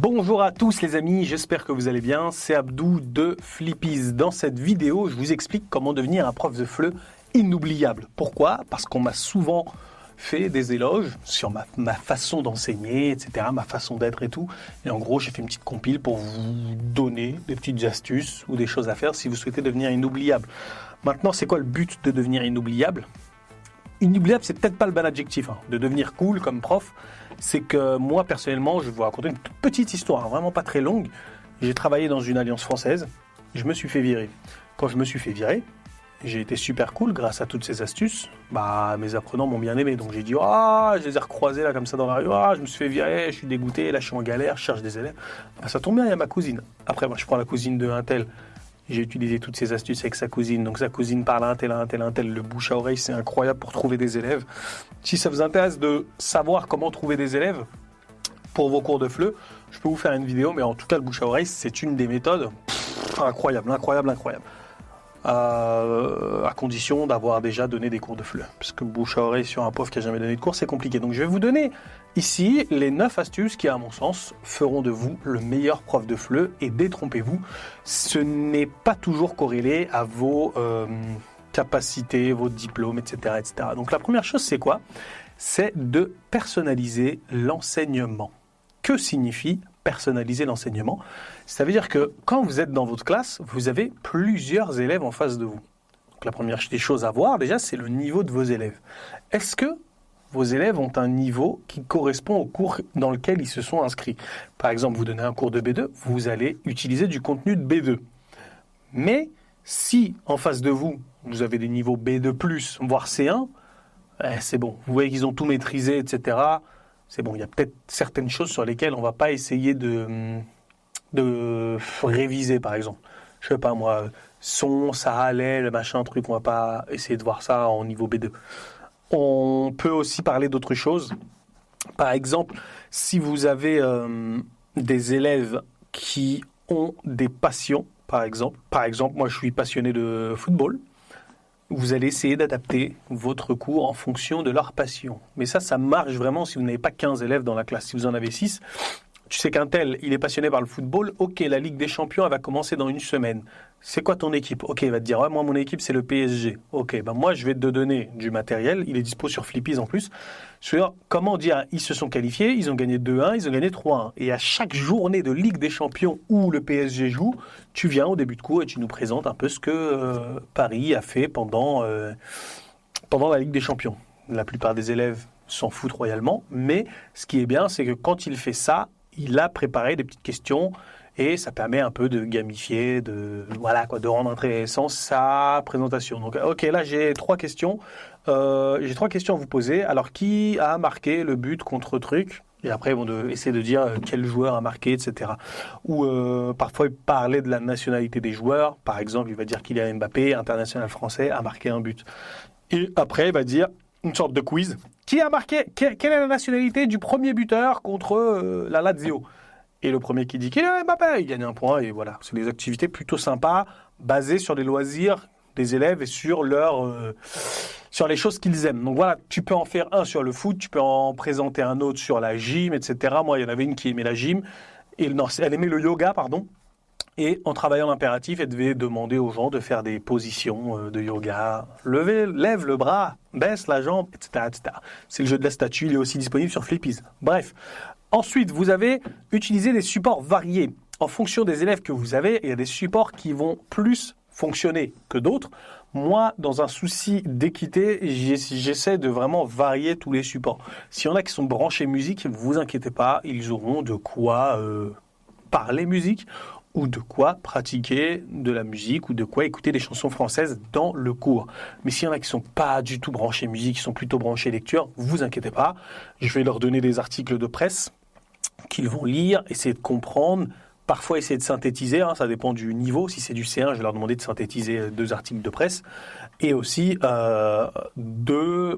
Bonjour à tous les amis, j'espère que vous allez bien, c'est Abdou de Flippies. Dans cette vidéo, je vous explique comment devenir un prof de FLE inoubliable. Pourquoi ? Parce qu'on m'a souvent fait des éloges sur ma façon d'enseigner, etc., ma façon d'être et tout. Et en gros, j'ai fait une petite compile pour vous donner des petites astuces ou des choses à faire si vous souhaitez devenir inoubliable. Maintenant, c'est quoi le but de devenir inoubliable ? Inoubliable, c'est peut-être pas le bon adjectif, de devenir cool comme prof. C'est que moi, personnellement, je vais vous raconter une toute petite histoire, vraiment pas très longue. J'ai travaillé dans une alliance française, je me suis fait virer. Quand je me suis fait virer, j'ai été super cool grâce à toutes ces astuces. Mes apprenants m'ont bien aimé, donc j'ai dit « Ah, je les ai recroisés là comme ça dans la rue, ah, je me suis fait virer, je suis dégoûté, là je suis en galère, je cherche des élèves. » Ça tombe bien, il y a ma cousine. Après, moi, je prends la cousine de un tel. J'ai utilisé toutes ces astuces avec sa cousine. Donc sa cousine parle à un tel. Le bouche à oreille, c'est incroyable pour trouver des élèves. Si ça vous intéresse de savoir comment trouver des élèves pour vos cours de FLE, je peux vous faire une vidéo. Mais en tout cas, le bouche à oreille, c'est une des méthodes incroyable. À condition d'avoir déjà donné des cours de FLE. Parce que bouche à oreille sur un prof qui n'a jamais donné de cours, c'est compliqué. Donc je vais vous donner ici les 9 astuces qui, à mon sens, feront de vous le meilleur prof de FLE. Et détrompez-vous, ce n'est pas toujours corrélé à vos capacités, vos diplômes, etc., etc. Donc la première chose, c'est quoi ? C'est de personnaliser l'enseignement. Que signifie personnaliser l'enseignement ? Ça veut dire que quand vous êtes dans votre classe, vous avez plusieurs élèves en face de vous. Donc la première des choses à voir, déjà, c'est le niveau de vos élèves. Est-ce que vos élèves ont un niveau qui correspond au cours dans lequel ils se sont inscrits ? Par exemple, vous donnez un cours de B2, vous allez utiliser du contenu de B2. Mais si en face de vous, vous avez des niveaux B2+, voire C1, c'est bon. Vous voyez qu'ils ont tout maîtrisé, etc., c'est bon, il y a peut-être certaines choses sur lesquelles on ne va pas essayer de réviser, par exemple. Je sais pas moi, son, ça allait, le machin, truc, on ne va pas essayer de voir ça en niveau B2. On peut aussi parler d'autres choses. Par exemple, si vous avez des élèves qui ont des passions, par exemple, moi je suis passionné de football, vous allez essayer d'adapter votre cours en fonction de leur passion. Mais ça marche vraiment si vous n'avez pas 15 élèves dans la classe. Si vous en avez 6, tu sais qu'un tel, il est passionné par le football. Ok, la Ligue des Champions, elle va commencer dans une semaine. C'est quoi ton équipe ? Ok, il va te dire, ouais, moi, mon équipe, c'est le PSG. Ok, moi, je vais te donner du matériel. Il est dispo sur Flippies en plus. Sur comment dire, ils se sont qualifiés, ils ont gagné 2-1, ils ont gagné 3-1. Et à chaque journée de Ligue des Champions où le PSG joue, tu viens au début de cours et tu nous présentes un peu ce que Paris a fait pendant la Ligue des Champions. La plupart des élèves s'en foutent royalement, mais ce qui est bien, c'est que quand il fait ça, il a préparé des petites questions et ça permet un peu de gamifier, de rendre intéressant sa présentation. Donc, ok, là j'ai 3 questions. J'ai 3 questions à vous poser. Alors, qui a marqué le but contre truc ? Et après, ils vont essayer de dire quel joueur a marqué, etc. Ou parfois, il parlait de la nationalité des joueurs. Par exemple, il va dire Kylian Mbappé, international français, a marqué un but. Et après, il va dire une sorte de quiz. Qui a marqué ? Quelle est la nationalité du premier buteur contre la Lazio ? Et le premier qui dit Kylian Mbappé, il gagne un point. Et voilà, c'est des activités plutôt sympas, basées sur les loisirs des élèves et sur sur les choses qu'ils aiment. Donc voilà, tu peux en faire un sur le foot, tu peux en présenter un autre sur la gym, etc. Moi, il y en avait une qui aimait la gym. Elle aimait le yoga, pardon. Et en travaillant l'impératif, elle devait demander aux gens de faire des positions de yoga. Lève le bras, baisse la jambe, etc., etc. C'est le jeu de la statue, il est aussi disponible sur Flippies. Bref. Ensuite, vous avez utilisé des supports variés. En fonction des élèves que vous avez, il y a des supports qui vont plus fonctionner que d'autres. Moi, dans un souci d'équité, j'essaie de vraiment varier tous les supports. S'il y en a qui sont branchés musique, ne vous inquiétez pas, ils auront de quoi parler musique ou de quoi pratiquer de la musique ou de quoi écouter des chansons françaises dans le cours. Mais s'il y en a qui ne sont pas du tout branchés musique, qui sont plutôt branchés lecture, ne vous inquiétez pas, je vais leur donner des articles de presse qu'ils vont lire, essayer de comprendre, parfois essayer de synthétiser, ça dépend du niveau. Si c'est du C1, je vais leur demander de synthétiser 2 articles de presse. Et aussi,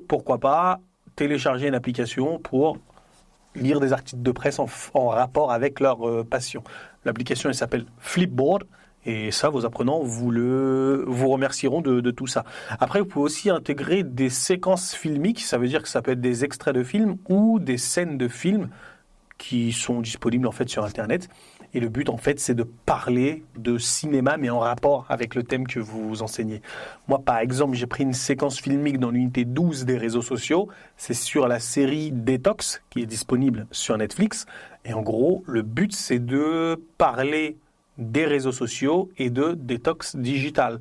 pourquoi pas, télécharger une application pour lire des articles de presse en rapport avec leur passion. L'application, elle s'appelle Flipboard. Et ça, vos apprenants vous remercieront de tout ça. Après, vous pouvez aussi intégrer des séquences filmiques. Ça veut dire que ça peut être des extraits de films ou des scènes de films qui sont disponibles en fait sur Internet. Et le but, en fait, c'est de parler de cinéma, mais en rapport avec le thème que vous enseignez. Moi, par exemple, j'ai pris une séquence filmique dans l'unité 12 des réseaux sociaux. C'est sur la série Detox, qui est disponible sur Netflix. Et en gros, le but, c'est de parler des réseaux sociaux et de détox digital.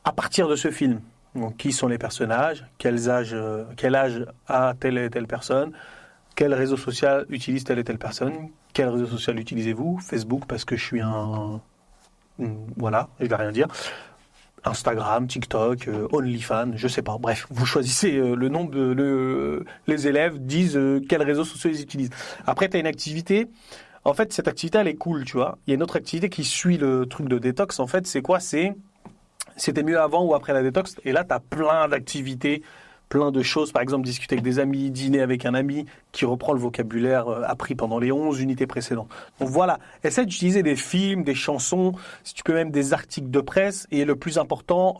À partir de ce film, donc, qui sont les personnages, quel âge a telle et telle personne, quel réseau social utilise telle et telle personne, quel réseau social utilisez-vous? Facebook, parce que je suis voilà, je vais rien dire. Instagram, TikTok, OnlyFans, je sais pas. Bref, vous choisissez le nombre les élèves disent quels réseaux sociaux ils utilisent. Après, tu as une activité. En fait, cette activité, elle est cool, tu vois. Il y a une autre activité qui suit le truc de détox. En fait, c'est quoi? C'était mieux avant ou après la détox. Et là, tu as plein d'activités, plein de choses. Par exemple, discuter avec des amis, dîner avec un ami qui reprend le vocabulaire appris pendant les 11 unités précédentes. Donc voilà, essaie d'utiliser des films, des chansons, si tu peux même des articles de presse. Et le plus important,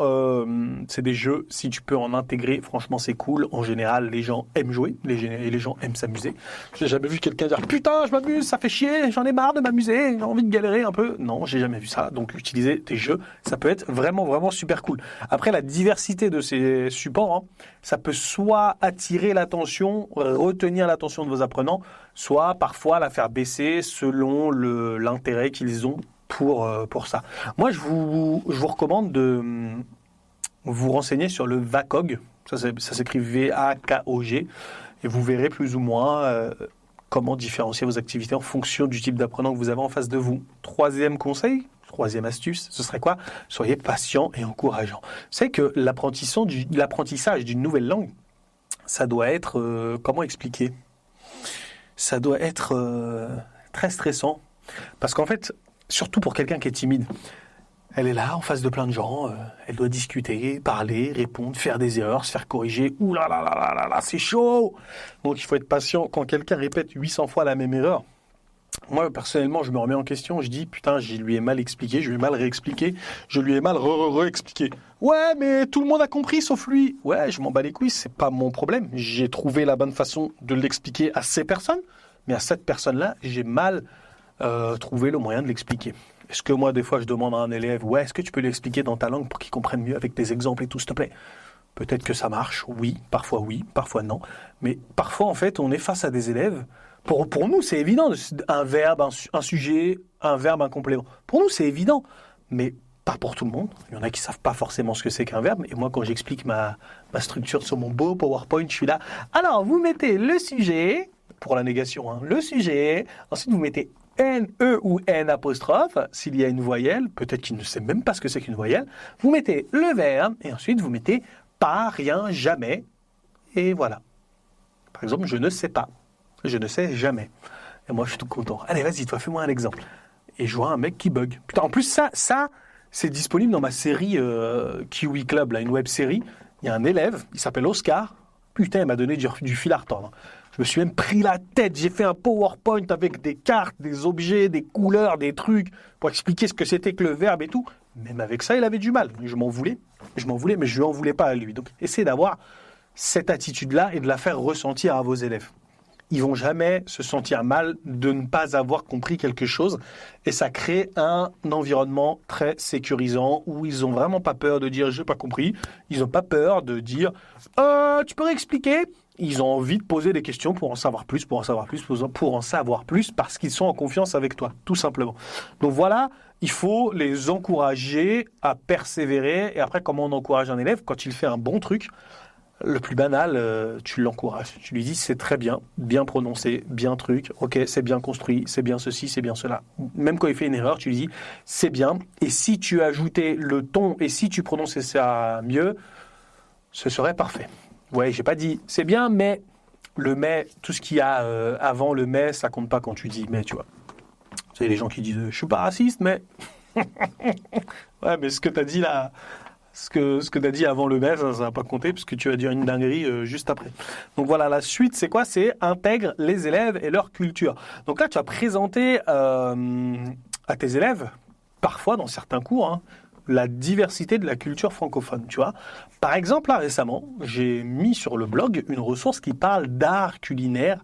c'est des jeux. Si tu peux en intégrer, franchement, c'est cool. En général, les gens aiment jouer et les gens aiment s'amuser. J'ai jamais vu quelqu'un dire « Putain, je m'amuse, ça fait chier, j'en ai marre de m'amuser, j'ai envie de galérer un peu. » Non, j'ai jamais vu ça. Donc, utiliser des jeux, ça peut être vraiment, vraiment super cool. Après, la diversité de ces supports, hein, ça peut soit attirer l'attention, retenir l'attention de vos apprenants, soit parfois la faire baisser selon l'intérêt qu'ils ont pour ça. Moi, je vous recommande de vous renseigner sur le VACOG, ça s'écrit VAKOG, et vous verrez plus ou moins comment différencier vos activités en fonction du type d'apprenant que vous avez en face de vous. Troisième conseil, troisième astuce, ce serait quoi? Soyez patient et encourageant. C'est que l'apprentissage d'une nouvelle langue, ça doit être, comment expliquer? Ça doit être très stressant. Parce qu'en fait, surtout pour quelqu'un qui est timide, elle est là, en face de plein de gens, elle doit discuter, parler, répondre, faire des erreurs, se faire corriger. Ouh là là là là là là, c'est chaud! Donc il faut être patient. Quand quelqu'un répète 800 fois la même erreur, moi, personnellement, je me remets en question, je dis, putain, je lui ai mal expliqué, je lui ai mal réexpliqué, je lui ai mal re-expliqué. Ouais, mais tout le monde a compris, sauf lui. Ouais, je m'en bats les couilles, c'est pas mon problème. J'ai trouvé la bonne façon de l'expliquer à ces personnes, mais à cette personne-là, j'ai mal trouvé le moyen de l'expliquer. Est-ce que moi, des fois, je demande à un élève, ouais, est-ce que tu peux l'expliquer dans ta langue pour qu'il comprenne mieux avec des exemples et tout, s'il te plaît? Peut-être que ça marche, oui, parfois non. Mais parfois, en fait, on est face à des élèves. Pour nous, c'est évident, un verbe, un sujet, un verbe, un complément. Pour nous, c'est évident, mais pas pour tout le monde. Il y en a qui ne savent pas forcément ce que c'est qu'un verbe. Et moi, quand j'explique ma structure sur mon beau PowerPoint, je suis là. Alors, vous mettez le sujet, pour la négation, hein, le sujet. Ensuite, vous mettez N, E ou N apostrophe, s'il y a une voyelle. Peut-être qu'il ne sait même pas ce que c'est qu'une voyelle. Vous mettez le verbe, et ensuite, vous mettez pas, rien, jamais. Et voilà. Par exemple, je ne sais pas. Je ne sais jamais. Et moi, je suis tout content. Allez, vas-y, toi, fais-moi un exemple. Et je vois un mec qui bug. Putain, en plus, ça c'est disponible dans ma série Kiwi Club, là, une web série. Il y a un élève, il s'appelle Oscar. Putain, il m'a donné du fil à retordre. Je me suis même pris la tête. J'ai fait un PowerPoint avec des cartes, des objets, des couleurs, des trucs pour expliquer ce que c'était que le verbe et tout. Même avec ça, il avait du mal. Je m'en voulais, mais je lui en voulais pas à lui. Donc, essayez d'avoir cette attitude-là et de la faire ressentir à vos élèves. Ils vont jamais se sentir mal de ne pas avoir compris quelque chose et ça crée un environnement très sécurisant où ils ont vraiment pas peur de dire j'ai pas compris, ils ont pas peur de dire tu peux réexpliquer. Ils ont envie de poser des questions pour en savoir plus, parce qu'ils sont en confiance avec toi, tout simplement. Donc voilà, il faut les encourager à persévérer et après comment on encourage un élève quand il fait un bon truc. Le plus banal, tu l'encourages. Tu lui dis c'est très bien, bien prononcé, bien truc, ok, c'est bien construit, c'est bien ceci, c'est bien cela. Même quand il fait une erreur, tu lui dis c'est bien. Et si tu ajoutais le ton et si tu prononçais ça mieux, ce serait parfait. Ouais, j'ai pas dit c'est bien, mais le mais, tout ce qu'il y a avant le mais, ça compte pas quand tu dis mais, tu vois. C'est les gens qui disent je suis pas raciste, mais. Ouais, mais ce que t'as dit là. Ce que tu as dit avant le mai, ça va pas compter puisque tu vas dire une dinguerie juste après. Donc voilà, la suite, c'est quoi? C'est intègre les élèves et leur culture. Donc là, tu vas présenter à tes élèves, parfois dans certains cours, hein, la diversité de la culture francophone, tu vois. Par exemple, là, récemment, j'ai mis sur le blog une ressource qui parle d'art culinaire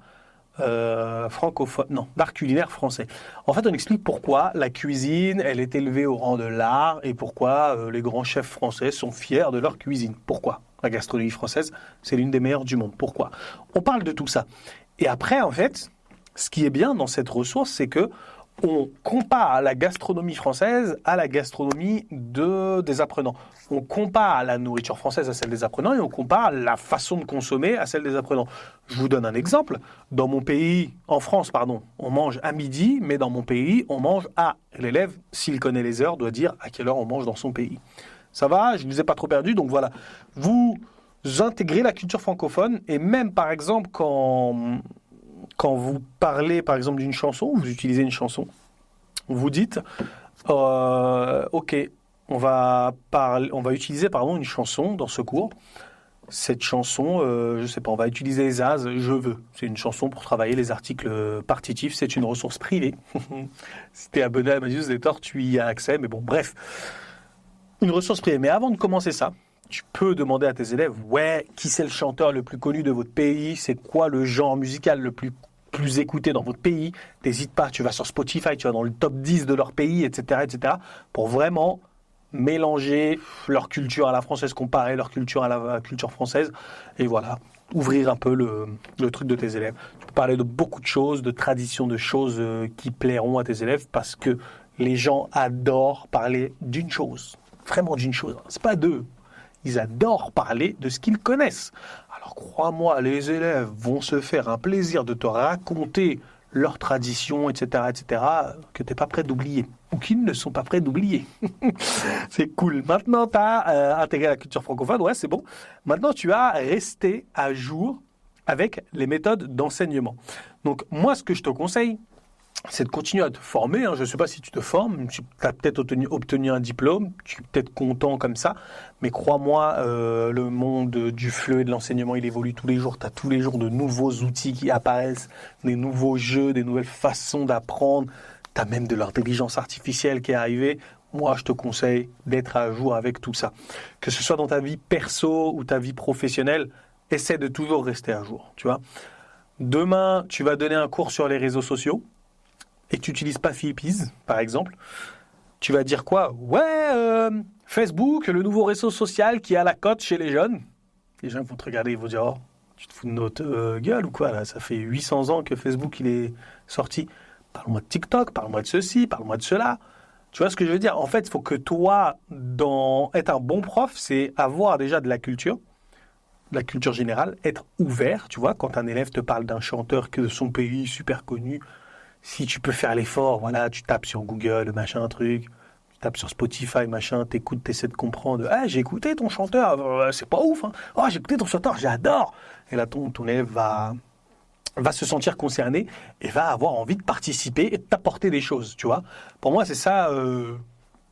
francophone, non, d'art culinaire français. En fait, on explique pourquoi la cuisine, elle est élevée au rang de l'art et pourquoi les grands chefs français sont fiers de leur cuisine. Pourquoi la gastronomie française, c'est l'une des meilleures du monde. Pourquoi on parle de tout ça. Et après, en fait, ce qui est bien dans cette ressource, c'est que on compare la gastronomie française à la gastronomie des apprenants. On compare la nourriture française à celle des apprenants et on compare la façon de consommer à celle des apprenants. Je vous donne un exemple. Dans mon pays, en France, pardon, on mange à midi, mais dans mon pays, on mange à. L'élève, s'il connaît les heures, doit dire à quelle heure on mange dans son pays. Ça va, je ne vous ai pas trop perdu, donc voilà. Vous intégrez la culture francophone et même, par exemple, quand vous parlez, par exemple, d'une chanson, vous utilisez une chanson, vous dites, ok, on va utiliser, une chanson dans ce cours. Cette chanson, je sais pas, on va utiliser les as, je veux. C'est une chanson pour travailler les articles partitifs, c'est une ressource privée. Si tu es abonné à ma newsletter, tu y as accès, mais bon, bref. Une ressource privée. Mais avant de commencer ça, tu peux demander à tes élèves, qui c'est le chanteur le plus connu de votre pays, c'est quoi le genre musical le plus écouté dans votre pays. N'hésite pas, tu vas sur Spotify, tu vas dans le top 10 de leur pays, etc., pour vraiment mélanger leur culture à la française, comparer leur culture à la culture française, et voilà, ouvrir un peu le truc de tes élèves. Tu peux parler de beaucoup de choses, de traditions, de choses qui plairont à tes élèves, parce que les gens adorent parler d'une chose. Vraiment d'une chose. C'est pas d'eux. Ils adorent parler de ce qu'ils connaissent. Alors crois-moi, les élèves vont se faire un plaisir de te raconter leurs traditions, etc., que tu n'es pas prêt d'oublier. Ou qu'ils ne sont pas prêts d'oublier. C'est cool. Maintenant, tu as intégré la culture francophone. Ouais, c'est bon. Maintenant, tu as resté à jour avec les méthodes d'enseignement. Donc, moi, ce que je te conseille, c'est de continuer à te former. Je ne sais pas si tu te formes, tu as peut-être obtenu un diplôme, tu es peut-être content comme ça, mais crois-moi, le monde du FLE et de l'enseignement, il évolue tous les jours. Tu as tous les jours de nouveaux outils qui apparaissent, des nouveaux jeux, des nouvelles façons d'apprendre. Tu as même de l'intelligence artificielle qui est arrivée. Moi, je te conseille d'être à jour avec tout ça. Que ce soit dans ta vie perso ou ta vie professionnelle, essaie de toujours rester à jour. Tu vois. Demain, tu vas donner un cours sur les réseaux sociaux et que tu n'utilises pas Philippines, par exemple, tu vas dire quoi ? Facebook, le nouveau réseau social qui est à la cote chez les jeunes. Les gens vont te regarder, ils vont dire, tu te fous de notre gueule ou quoi là ? Ça fait 800 ans que Facebook il est sorti. Parle-moi de TikTok, parle-moi de ceci, parle-moi de cela. Tu vois ce que je veux dire ? En fait, il faut que toi, être un bon prof, c'est avoir déjà de la culture générale, être ouvert, tu vois, quand un élève te parle d'un chanteur que de son pays super connu, si tu peux faire l'effort, voilà, tu tapes sur Google, machin, truc, tu tapes sur Spotify, machin, t'écoutes, t'essaies de comprendre. Ah, j'ai écouté ton chanteur, c'est pas ouf, hein. Oh, j'ai écouté ton chanteur, j'adore. Et là, ton élève va se sentir concerné et va avoir envie de participer et de t'apporter des choses, tu vois. Pour moi, c'est ça,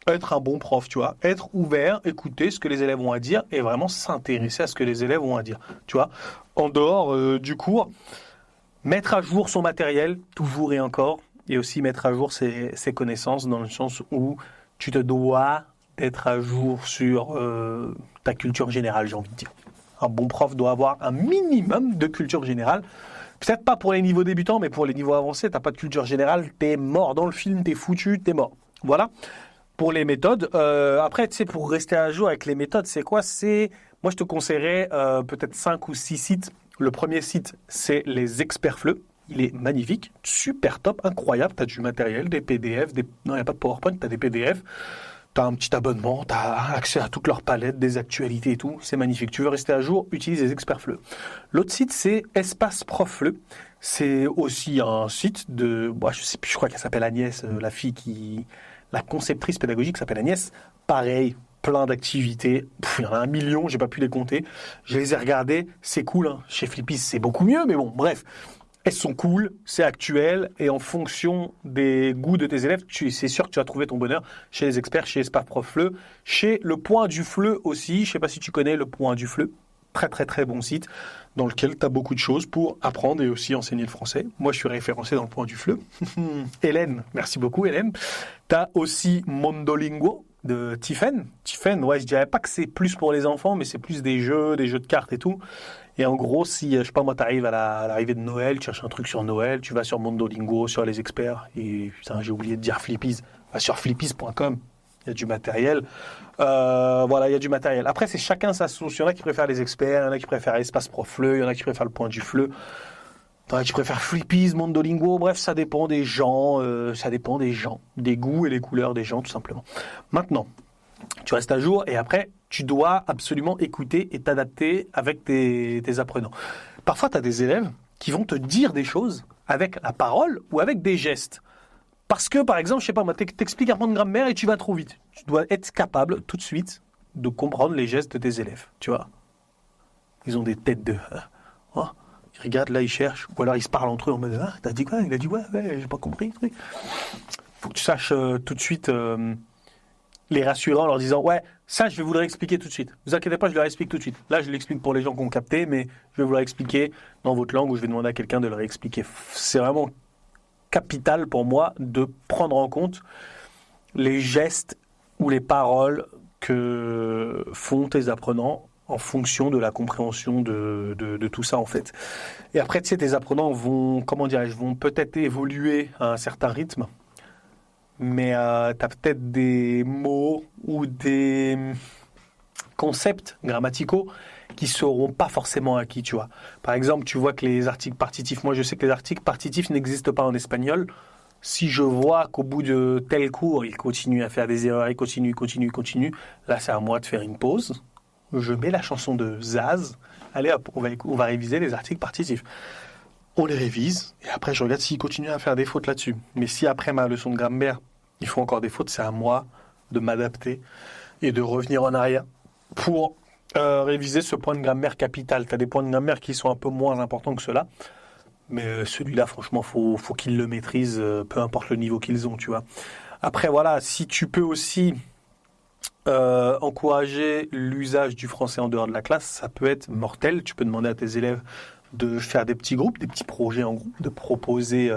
être un bon prof, tu vois. Être ouvert, écouter ce que les élèves ont à dire et vraiment s'intéresser à ce que les élèves ont à dire, tu vois. En dehors du cours, mettre à jour son matériel, toujours et encore, et aussi mettre à jour ses connaissances, dans le sens où tu te dois d'être à jour sur ta culture générale, j'ai envie de dire. Un bon prof doit avoir un minimum de culture générale. Peut-être pas pour les niveaux débutants, mais pour les niveaux avancés, t'as pas de culture générale, t'es mort dans le film, t'es foutu, t'es mort. Voilà. Pour les méthodes, après, tu sais, pour rester à jour avec les méthodes, c'est quoi ? Moi, je te conseillerais peut-être 5 ou 6 sites. Le premier site, c'est les experts FLE. Il est magnifique, super top, incroyable. Tu as du matériel, des PDF. Non, il n'y a pas de PowerPoint, tu as des PDF. Tu as un petit abonnement, tu as accès à toute leur palette, des actualités et tout. C'est magnifique. Tu veux rester à jour, utilise les experts FLE. L'autre site, c'est Espace Prof FLE. C'est aussi un site je sais plus, je crois qu'elle s'appelle Agnès, la conceptrice pédagogique s'appelle Agnès. Pareil, plein d'activités. Il y en a 1 million, j'ai pas pu les compter. Je les ai regardées, c'est cool. Hein. Chez Flippy, c'est beaucoup mieux, mais bon, bref. Elles sont cool, c'est actuel, et en fonction des goûts de tes élèves, c'est sûr que tu vas trouver ton bonheur chez les experts, chez Espace Prof FLE, chez Le Point du FLE aussi. Je sais pas si tu connais Le Point du FLE. Très très très bon site dans lequel tu as beaucoup de choses pour apprendre et aussi enseigner le français. Moi, je suis référencé dans Le Point du FLE. Hélène, merci beaucoup Hélène. Tu as aussi Mondolingo de Tiffen. Tiffen, ouais, je dirais pas que c'est plus pour les enfants, mais c'est plus des jeux de cartes et tout. Et en gros, si, je sais pas, moi, t'arrives à l'arrivée de Noël, tu cherches un truc sur Noël, tu vas sur Mondolingo, sur les experts, et putain, j'ai oublié de dire Flippies. Va sur flippies.com, il y a du matériel. Voilà, il y a du matériel. Après, c'est chacun sa sauce. Il y en a qui préfèrent les experts, il y en a qui préfèrent Espace Profleu, il y en a qui préfèrent le Point du Fleu. Il y en a qui préfèrent Flippies, Mondolingo. Bref, ça dépend des gens, des goûts et les couleurs des gens, tout simplement. Maintenant, tu restes à jour et après, tu dois absolument écouter et t'adapter avec tes apprenants. Parfois, tu as des élèves qui vont te dire des choses avec la parole ou avec des gestes. Parce que, par exemple, je sais pas, moi, t'expliques un point de grammaire et tu vas trop vite. Tu dois être capable, tout de suite, de comprendre les gestes de tes élèves, tu vois. Ils ont des têtes de... Oh, ils regardent, là, ils cherchent. Ou alors, ils se parlent entre eux en mode, ah, t'as dit quoi? Il a dit, ouais, j'ai pas compris. Faut que tu saches tout de suite les rassurer en leur disant, ouais, ça, je vais vous le réexpliquer tout de suite. Vous inquiétez pas, je leur explique tout de suite. Là, je l'explique pour les gens qui ont capté, mais je vais vous le réexpliquer dans votre langue ou je vais demander à quelqu'un de le réexpliquer. C'est vraiment capital pour moi de prendre en compte les gestes ou les paroles que font tes apprenants en fonction de la compréhension de tout ça en fait. Et après, tu sais, tes apprenants vont, vont peut-être évoluer à un certain rythme, mais tu as peut-être des mots ou des concepts grammaticaux qui ne seront pas forcément acquis, tu vois. Par exemple, tu vois que les articles partitifs, moi je sais que les articles partitifs n'existent pas en espagnol. Si je vois qu'au bout de tel cours, il continue à faire des erreurs, il continue, là c'est à moi de faire une pause. Je mets la chanson de Zaz. Allez hop, on va réviser les articles partitifs. On les révise, et après je regarde s'il continue à faire des fautes là-dessus. Mais si après ma leçon de grammaire, il faut encore des fautes, c'est à moi de m'adapter et de revenir en arrière pour réviser ce point de grammaire capital. Tu as des points de grammaire qui sont un peu moins importants que ceux-là, mais celui-là, franchement, faut qu'ils le maîtrisent, peu importe le niveau qu'ils ont, tu vois. Après, voilà, si tu peux aussi encourager l'usage du français en dehors de la classe, ça peut être mortel. Tu peux demander à tes élèves de faire des petits groupes, des petits projets en groupe, de proposer,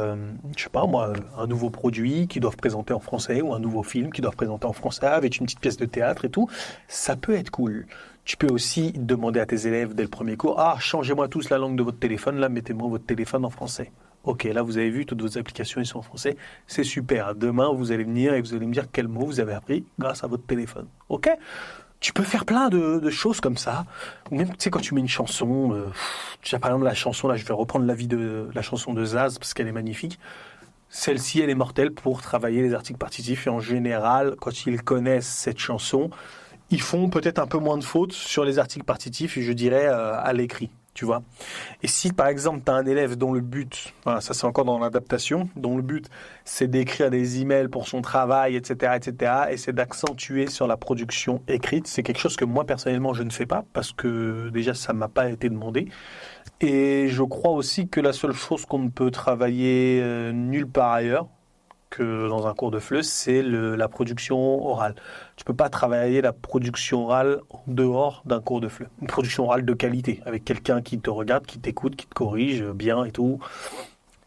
je sais pas moi, un nouveau produit qu'ils doivent présenter en français ou un nouveau film qu'ils doivent présenter en français avec une petite pièce de théâtre et tout. Ça peut être cool. Tu peux aussi demander à tes élèves dès le premier cours, ah, changez-moi tous la langue de votre téléphone, là, mettez-moi votre téléphone en français. Ok, là, vous avez vu, toutes vos applications, elles sont en français. C'est super. Demain, vous allez venir et vous allez me dire quels mots vous avez appris grâce à votre téléphone. Ok? Tu peux faire plein de choses comme ça. Ou même, tu sais, quand tu mets une chanson, par exemple, la chanson, là, je vais reprendre la chanson de Zaz parce qu'elle est magnifique. Celle-ci, elle est mortelle pour travailler les articles partitifs. Et en général, quand ils connaissent cette chanson, ils font peut-être un peu moins de fautes sur les articles partitifs, je dirais, à l'écrit. Tu vois. Et si par exemple tu as un élève dont le but, voilà, ça c'est encore dans l'adaptation, dont le but c'est d'écrire des emails pour son travail, etc., et c'est d'accentuer sur la production écrite, c'est quelque chose que moi personnellement je ne fais pas parce que déjà ça m'a pas été demandé. Et je crois aussi que la seule chose qu'on ne peut travailler nulle part ailleurs que dans un cours de FLE, c'est la production orale. Tu peux pas travailler la production orale en dehors d'un cours de FLE. Une production orale de qualité, avec quelqu'un qui te regarde, qui t'écoute, qui te corrige bien et tout.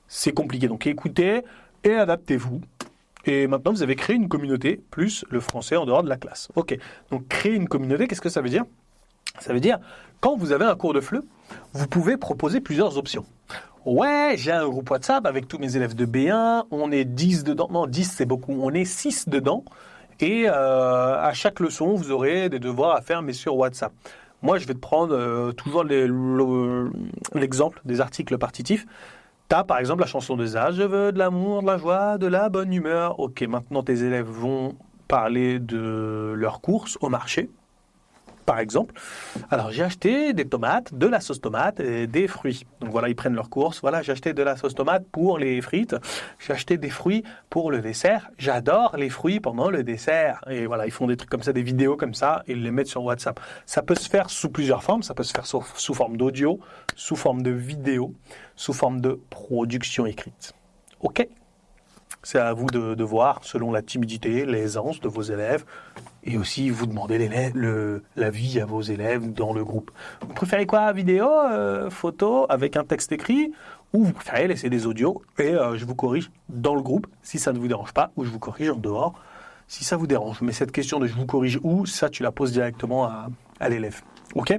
C'est compliqué. Donc écoutez et adaptez-vous. Et maintenant, vous avez créé une communauté, plus le français en dehors de la classe. Ok. Donc créer une communauté, qu'est-ce que ça veut dire? Ça veut dire, quand vous avez un cours de FLE, vous pouvez proposer plusieurs options. Ouais, j'ai un groupe WhatsApp avec tous mes élèves de B1, on est 10 dedans, non 10 c'est beaucoup, on est 6 dedans, et à chaque leçon vous aurez des devoirs à faire mais sur WhatsApp. Moi je vais te prendre toujours l'exemple des articles partitifs. T'as par exemple la chanson de Zaz, je veux de l'amour, de la joie, de la bonne humeur. Ok, maintenant tes élèves vont parler de leurs courses au marché. Par exemple, alors j'ai acheté des tomates, de la sauce tomate et des fruits. Donc voilà, ils prennent leurs courses. Voilà, j'ai acheté de la sauce tomate pour les frites. J'ai acheté des fruits pour le dessert. J'adore les fruits pendant le dessert. Et voilà, ils font des trucs comme ça, des vidéos comme ça, et ils les mettent sur WhatsApp. Ça peut se faire sous plusieurs formes. Ça peut se faire sous forme d'audio, sous forme de vidéo, sous forme de production écrite. Ok ? C'est à vous de voir, selon la timidité, l'aisance de vos élèves, et aussi vous demandez l'avis à vos élèves dans le groupe. Vous préférez quoi? Vidéo, photo, avec un texte écrit, ou vous préférez laisser des audios, et je vous corrige dans le groupe, si ça ne vous dérange pas, ou je vous corrige en dehors, si ça vous dérange. Mais cette question de je vous corrige où, ça tu la poses directement à l'élève. Ok?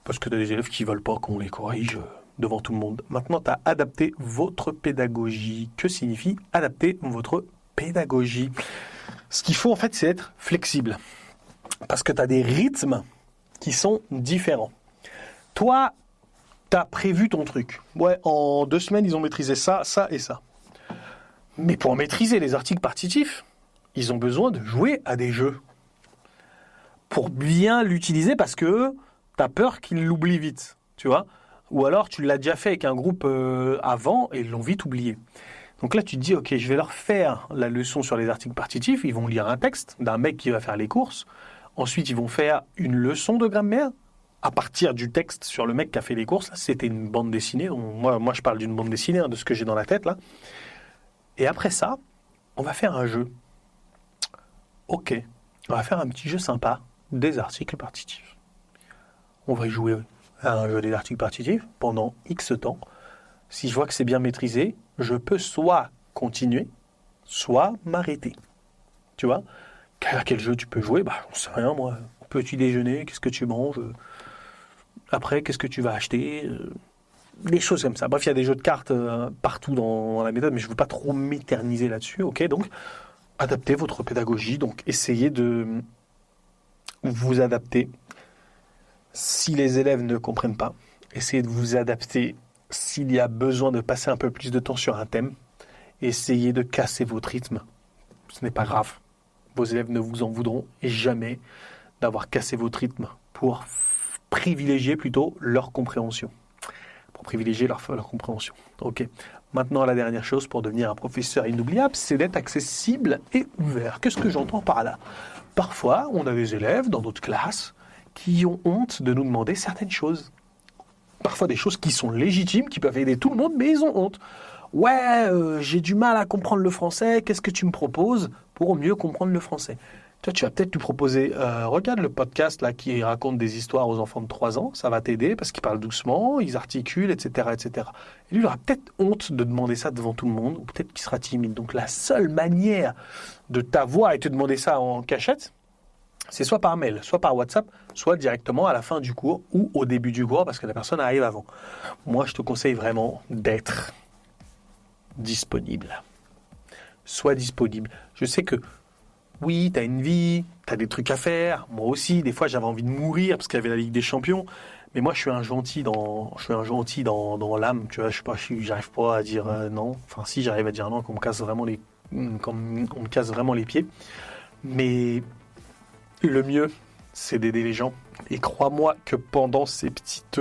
parce que tu as des élèves qui ne veulent pas qu'on les corrige devant tout le monde. Maintenant, tu as adapté votre pédagogie. Que signifie adapter votre pédagogie? Ce qu'il faut, en fait, c'est être flexible. Parce que tu as des rythmes qui sont différents. Toi, tu as prévu ton truc. Ouais, en 2 semaines, ils ont maîtrisé ça, ça et ça. Mais pour maîtriser les articles partitifs, ils ont besoin de jouer à des jeux. Pour bien l'utiliser, parce que tu as peur qu'ils l'oublient vite, tu vois. Ou alors, tu l'as déjà fait avec un groupe avant et ils l'ont vite oublié. Donc là, tu te dis, ok, je vais leur faire la leçon sur les articles partitifs. Ils vont lire un texte d'un mec qui va faire les courses. Ensuite, ils vont faire une leçon de grammaire à partir du texte sur le mec qui a fait les courses. Là, c'était une bande dessinée. Donc, moi, je parle d'une bande dessinée, de ce que j'ai dans la tête, là. Et après ça, on va faire un jeu. Ok, on va faire un petit jeu sympa des articles partitifs. On va jouer à un jeu des articles partitifs pendant X temps. Si je vois que c'est bien maîtrisé, je peux soit continuer, soit m'arrêter. Tu vois? À quel jeu tu peux jouer? J'en sais rien, moi. Au petit déjeuner, qu'est-ce que tu manges? Après, qu'est-ce que tu vas acheter? Des choses comme ça. Bref, il y a des jeux de cartes partout dans la méthode, mais je ne veux pas trop m'éterniser là-dessus. Ok, donc, adaptez votre pédagogie. Donc, essayez de vous adapter. Si les élèves ne comprennent pas, essayez de vous adapter. S'il y a besoin de passer un peu plus de temps sur un thème, essayez de casser votre rythme. Ce n'est pas grave. Vos élèves ne vous en voudront jamais d'avoir cassé votre rythme pour privilégier plutôt leur compréhension. Pour privilégier leur compréhension. Ok. Maintenant, la dernière chose pour devenir un professeur inoubliable, c'est d'être accessible et ouvert. Qu'est-ce que j'entends par là? Parfois, on a des élèves dans notre classe qui ont honte de nous demander certaines choses. Parfois des choses qui sont légitimes, qui peuvent aider tout le monde, mais ils ont honte. Ouais, j'ai du mal à comprendre le français, qu'est-ce que tu me proposes pour mieux comprendre le français? Toi, tu vas peut-être lui proposer, regarde le podcast là qui raconte des histoires aux enfants de 3 ans, ça va t'aider parce qu'ils parlent doucement, ils articulent, etc., etc. Et lui, il aura peut-être honte de demander ça devant tout le monde, ou peut-être qu'il sera timide. Donc la seule manière de t'avoir et te demander ça en cachette, c'est soit par mail, soit par WhatsApp, soit directement à la fin du cours ou au début du cours parce que la personne arrive avant. Moi, je te conseille vraiment d'être disponible. Sois disponible. Je sais que oui, tu as une vie, tu as des trucs à faire. Moi aussi, des fois, j'avais envie de mourir parce qu'il y avait la Ligue des Champions. Mais moi, je suis un gentil dans l'âme. Tu vois, j'arrive pas à dire non. Enfin, si, j'arrive à dire non, qu'on me casse vraiment les pieds. Mais le mieux, c'est d'aider les gens. Et crois-moi que pendant ces petites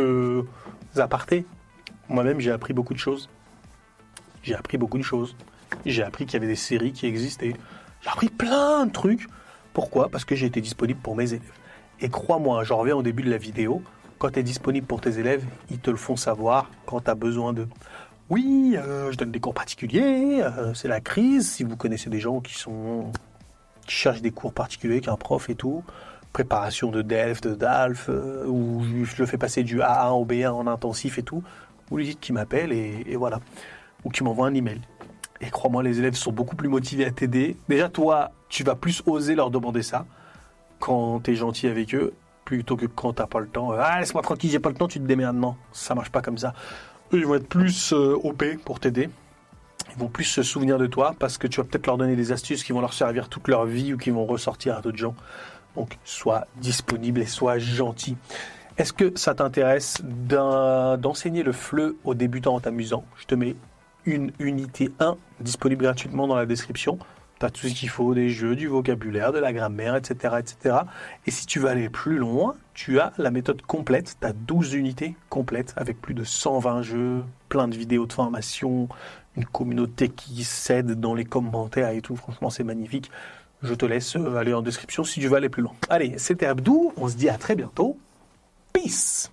apartés, moi-même, j'ai appris beaucoup de choses. J'ai appris qu'il y avait des séries qui existaient. J'ai appris plein de trucs. Pourquoi? Parce que j'ai été disponible pour mes élèves. Et crois-moi, j'en reviens au début de la vidéo, quand tu es disponible pour tes élèves, ils te le font savoir quand tu as besoin d'eux. Oui, je donne des cours particuliers, c'est la crise. Si vous connaissez des gens qui cherchent des cours particuliers, qu'un prof et tout, préparation de DELF, de DALF, ou je le fais passer du A1 au B1 en intensif et tout, vous lui dites qu'il m'appelle et voilà. Ou qu'il m'envoie un email. Et crois-moi, les élèves sont beaucoup plus motivés à t'aider. Déjà, toi, tu vas plus oser leur demander ça quand tu es gentil avec eux, plutôt que quand tu n'as pas le temps. Ah, laisse-moi tranquille, j'ai pas le temps, tu te démerdes. Non, ça marche pas comme ça. Eux, ils vont être plus OP pour t'aider. Ils vont plus se souvenir de toi parce que tu vas peut-être leur donner des astuces qui vont leur servir toute leur vie ou qui vont ressortir à d'autres gens. Donc, sois disponible et sois gentil. Est-ce que ça t'intéresse d'enseigner le FLE aux débutants en t'amusant? Je te mets une unité 1 disponible gratuitement dans la description. Tu as tout ce qu'il faut, des jeux, du vocabulaire, de la grammaire, etc., etc. Et si tu veux aller plus loin, tu as la méthode complète. Tu as 12 unités complètes avec plus de 120 jeux, plein de vidéos de formation, une communauté qui s'aide dans les commentaires et tout. Franchement, c'est magnifique. Je te laisse aller en description si tu veux aller plus loin. Allez, c'était Abdou. On se dit à très bientôt. Peace!